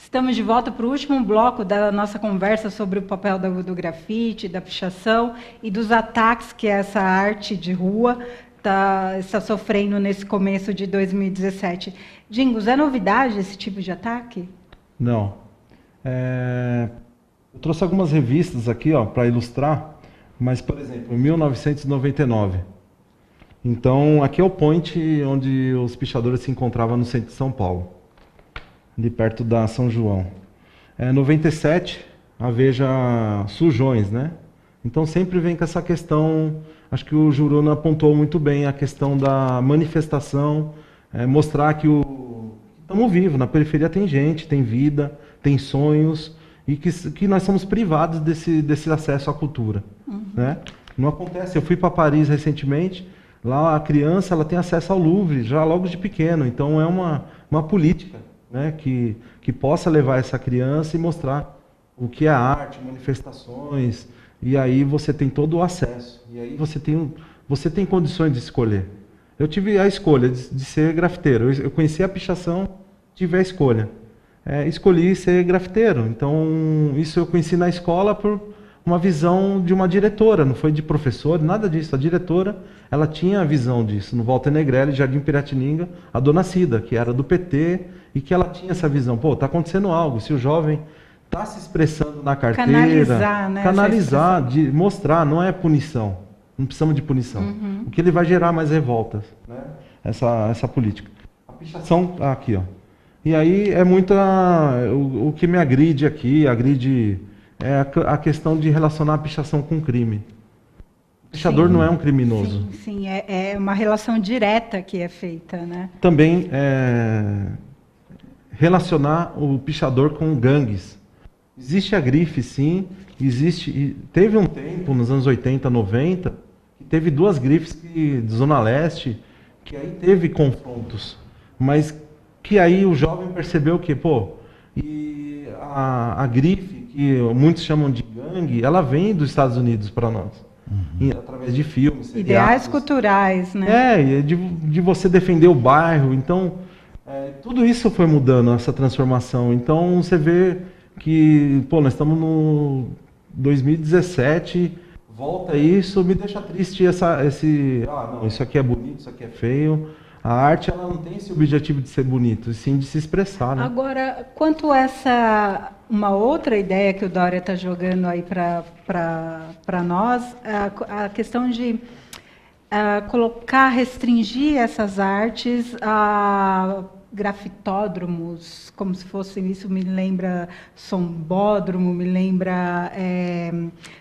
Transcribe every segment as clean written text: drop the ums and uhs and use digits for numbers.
Estamos de volta para o último bloco da nossa conversa sobre o papel do grafite, da pichação e dos ataques que essa arte de rua está sofrendo nesse começo de 2017. Dingos, é novidade esse tipo de ataque? Não. Eu trouxe algumas revistas aqui para ilustrar, mas, por exemplo, em 1999. Então, aqui é o point onde os pichadores se encontravam no centro de São Paulo, ali perto da São João. 97, a Veja Sujões, né? Então sempre vem com essa questão, acho que o Juruna apontou muito bem a questão da manifestação, mostrar que estamos vivos, na periferia tem gente, tem vida, tem sonhos, e que nós somos privados desse acesso à cultura. Né? Não acontece, eu fui para Paris recentemente, lá a criança ela tem acesso ao Louvre, já logo de pequeno, então é uma política, né, que possa levar essa criança e mostrar o que é arte, manifestações, e aí você tem todo o acesso, e aí você tem condições de escolher. Eu tive a escolha de ser grafiteiro, eu conheci a pichação, tive a escolha. Escolhi ser grafiteiro, então isso eu conheci na escola por uma visão de uma diretora, não foi de professor, nada disso. A diretora, ela tinha a visão disso. No Walter Negrelli, Jardim Piratininga, a dona Cida, que era do PT, e que ela tinha essa visão. Pô, está acontecendo algo, se o jovem está se expressando na carteira... Canalizar, né? Canalizar, mostrar, não é punição. Não precisamos de punição. O que ele vai gerar mais revoltas, né? Essa política. A pichação, aqui, ó. E aí é muita... O que me agride aqui, é a questão de relacionar a pichação com crime. O pichador não é um criminoso. Sim, é uma relação direta que é feita, né? Também relacionar o pichador com gangues. Existe a grife, sim, existe. Teve um tempo, nos anos 80, 90, que teve duas grifes de Zona Leste, que aí teve confrontos, mas que aí o jovem percebeu que, e a grife, que muitos chamam de gangue, ela vem dos Estados Unidos para nós, através de filmes, ideais culturais, né? De você defender o bairro. Então, tudo isso foi mudando, essa transformação. Então, você vê que, nós estamos no 2017, volta isso, me deixa triste não, isso aqui é bonito, isso aqui é feio. A arte, ela não tem esse objetivo de ser bonito, sim de se expressar, né? Agora, quanto a uma outra ideia que o Dória está jogando aí para nós, a questão de restringir essas artes a grafitódromos, como se fosse, isso me lembra sombódromo, me lembra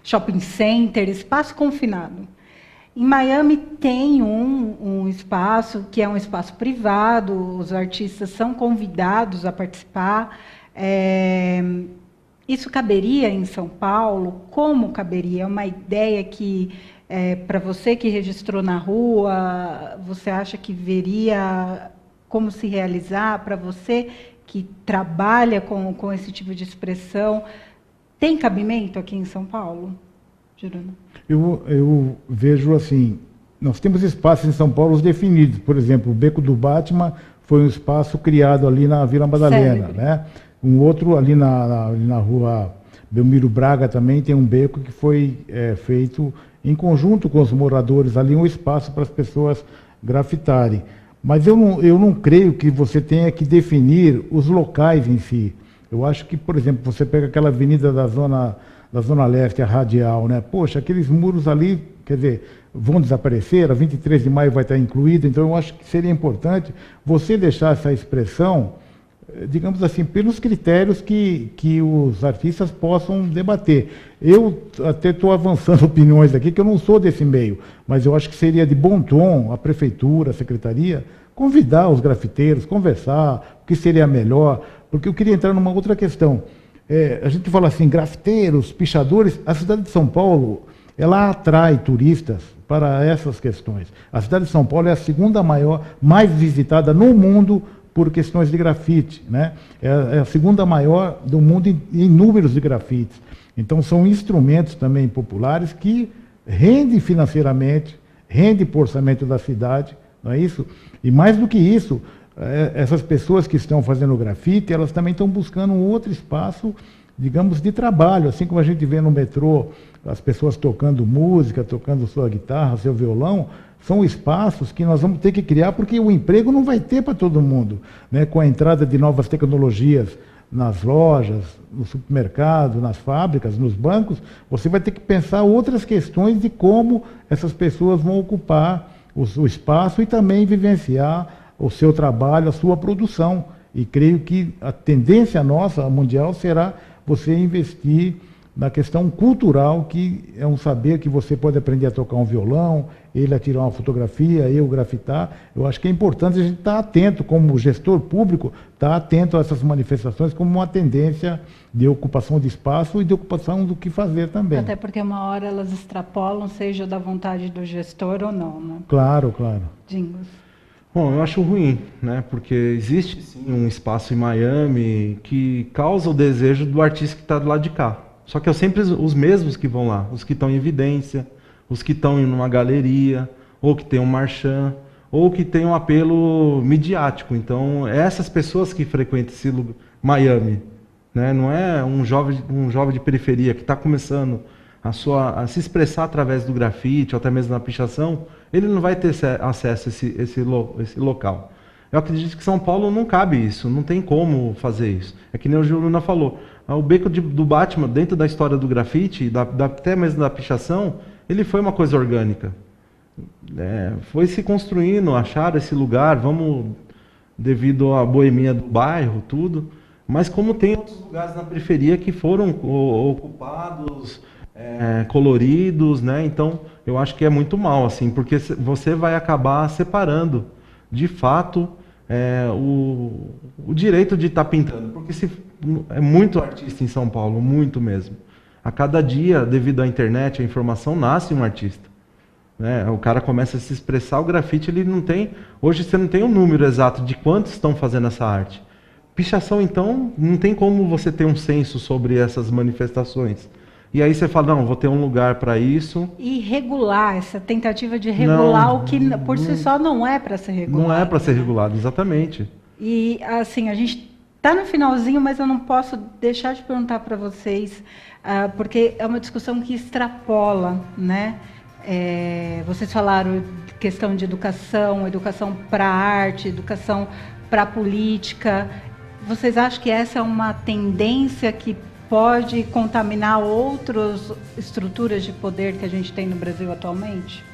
shopping center, espaço confinado. Em Miami tem um espaço que é um espaço privado, os artistas são convidados a participar. Isso caberia em São Paulo? Como caberia? É uma ideia que, para você que registrou na rua, você acha que veria como se realizar? Para você que trabalha com esse tipo de expressão, tem cabimento aqui em São Paulo? Juruna? Eu vejo assim, nós temos espaços em São Paulo definidos. Por exemplo, o Beco do Batman foi um espaço criado ali na Vila Madalena, né? Um outro ali na rua Belmiro Braga também tem um beco que foi feito em conjunto com os moradores ali, um espaço para as pessoas grafitarem. Mas eu não creio que você tenha que definir os locais em si. Eu acho que, por exemplo, você pega aquela avenida da Zona Leste, a Radial, né? Poxa, aqueles muros ali, quer dizer, vão desaparecer, a 23 de maio vai estar incluído, então eu acho que seria importante você deixar essa expressão, digamos assim, pelos critérios que os artistas possam debater. Eu até estou avançando opiniões aqui, que eu não sou desse meio, mas eu acho que seria de bom tom a prefeitura, a secretaria, convidar os grafiteiros, conversar, o que seria melhor, porque eu queria entrar numa outra questão. A gente fala assim, grafiteiros, pichadores, a cidade de São Paulo, ela atrai turistas para essas questões. A cidade de São Paulo é a segunda maior, mais visitada no mundo por questões de grafite, né? É a segunda maior do mundo em números de grafites. Então, são instrumentos também populares que rendem financeiramente, rendem para o orçamento da cidade, não é isso? E mais do que isso, essas pessoas que estão fazendo grafite, elas também estão buscando um outro espaço, digamos, de trabalho, assim como a gente vê no metrô as pessoas tocando música, tocando sua guitarra, seu violão, são espaços que nós vamos ter que criar, porque o emprego não vai ter para todo mundo, né? Com a entrada de novas tecnologias nas lojas, no supermercado, nas fábricas, nos bancos, você vai ter que pensar outras questões de como essas pessoas vão ocupar o espaço e também vivenciar o seu trabalho, a sua produção. E creio que a tendência nossa, a mundial, será você investir na questão cultural, que é um saber que você pode aprender a tocar um violão, ele a tirar uma fotografia, eu grafitar. Eu acho que é importante a gente estar atento, como gestor público, estar atento a essas manifestações como uma tendência de ocupação de espaço e de ocupação do que fazer também. Até porque uma hora elas extrapolam, seja da vontade do gestor ou não, né? Claro, claro. Dingos. Bom, eu acho ruim, né? Porque existe sim um espaço em Miami que causa o desejo do artista que está do lado de cá. Só que é sempre os mesmos que vão lá, os que estão em evidência, os que estão em uma galeria, ou que tem um marchand, ou que tem um apelo midiático. Então, essas pessoas que frequentam esse lugar, Miami, né? Não é um jovem de periferia que está começando a se expressar através do grafite, ou até mesmo na pichação, ele não vai ter acesso a esse local. Eu acredito que São Paulo não cabe isso, não tem como fazer isso. É que nem o Juruna falou, o beco do Batman, dentro da história do grafite, até mesmo da pichação, ele foi uma coisa orgânica. Foi se construindo, acharam esse lugar, devido à boemia do bairro, tudo. Mas como tem outros lugares na periferia que foram ocupados, coloridos, né? Então, eu acho que é muito mal, assim, porque você vai acabar separando, de fato, o direito de estar pintando. Porque é muito artista em São Paulo, muito mesmo. A cada dia, devido à internet, a informação, nasce um artista. Né? O cara começa a se expressar, o grafite, ele não tem... Hoje você não tem um número exato de quantos estão fazendo essa arte. Pichação, então, não tem como você ter um censo sobre essas manifestações. E aí você fala, não, vou ter um lugar para isso. E regular, essa tentativa de regular o que por si só não é para ser regulado. Não é para ser regulado, exatamente. E assim, a gente está no finalzinho, mas eu não posso deixar de perguntar para vocês, porque é uma discussão que extrapola, né? Vocês falaram de questão de educação para a arte, educação para a política. Vocês acham que essa é uma tendência que pode contaminar outras estruturas de poder que a gente tem no Brasil atualmente?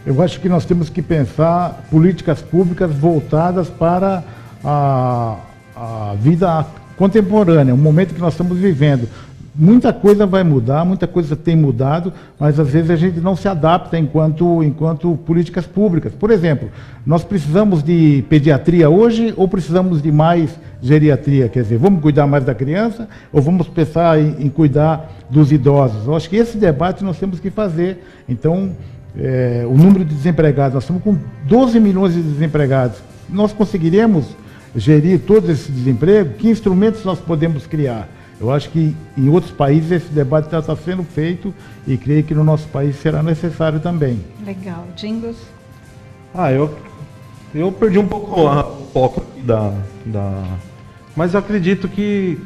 Eu acho que nós temos que pensar políticas públicas voltadas para a vida contemporânea, o momento que nós estamos vivendo. Muita coisa vai mudar, muita coisa tem mudado, mas às vezes a gente não se adapta enquanto políticas públicas. Por exemplo, nós precisamos de pediatria hoje ou precisamos de mais geriatria? Quer dizer, vamos cuidar mais da criança ou vamos pensar em cuidar dos idosos? Eu acho que esse debate nós temos que fazer. Então, o número de desempregados, nós estamos com 12 milhões de desempregados. Nós conseguiremos gerir todo esse desemprego? Que instrumentos nós podemos criar? Eu acho que em outros países esse debate já está sendo feito e creio que no nosso país será necessário também. Legal. Dingos? Eu perdi um pouco o foco mas eu acredito que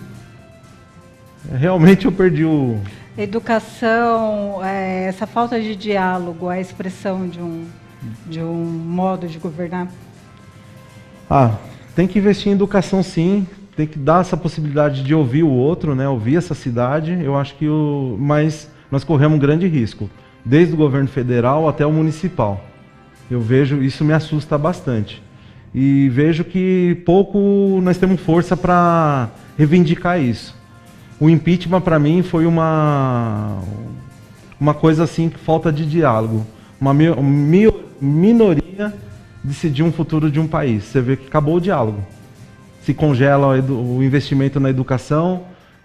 realmente eu perdi o... Educação, essa falta de diálogo, a expressão de um modo de governar? Tem que investir em educação, sim. Tem que dar essa possibilidade de ouvir o outro, né? Ouvir essa cidade. Eu acho que mas nós corremos um grande risco, desde o governo federal até o municipal. Eu vejo, isso me assusta bastante. E vejo que pouco nós temos força para reivindicar isso. O impeachment, para mim, foi uma coisa assim, que falta de diálogo. Uma minoria decidir um futuro de um país. Você vê que acabou o diálogo. Se congela o investimento na educação,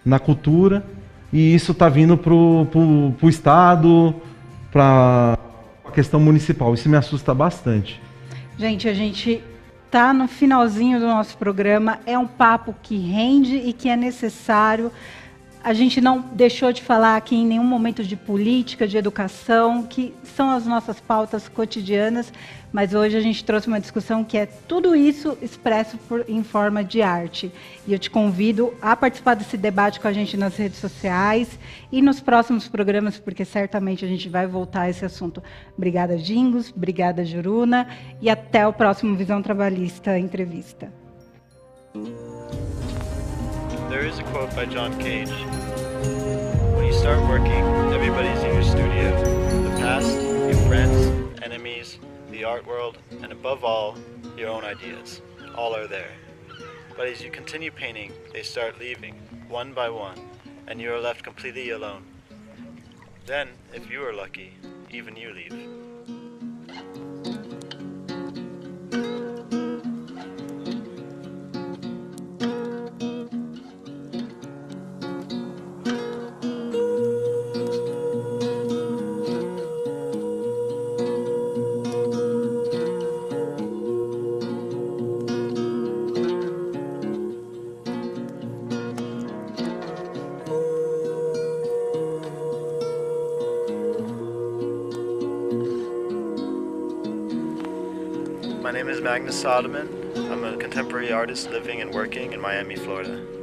na cultura, e isso está vindo para o Estado, para a questão municipal. Isso me assusta bastante. Gente, a gente está no finalzinho do nosso programa. É um papo que rende e que é necessário. A gente não deixou de falar aqui em nenhum momento de política, de educação, que são as nossas pautas cotidianas, mas hoje a gente trouxe uma discussão que é tudo isso expresso em forma de arte. E eu te convido a participar desse debate com a gente nas redes sociais e nos próximos programas, porque certamente a gente vai voltar a esse assunto. Obrigada, Gingos, obrigada, Juruna, e até o próximo Visão Trabalhista Entrevista. There is a quote by John Cage. When you start working, everybody's in your studio. The past, your friends, enemies, the art world, and above all, your own ideas. All are there. But as you continue painting, they start leaving, one by one, and you are left completely alone. Then, if you are lucky, even you leave. My name is Magnus Soderman. I'm a contemporary artist living and working in Miami, Florida.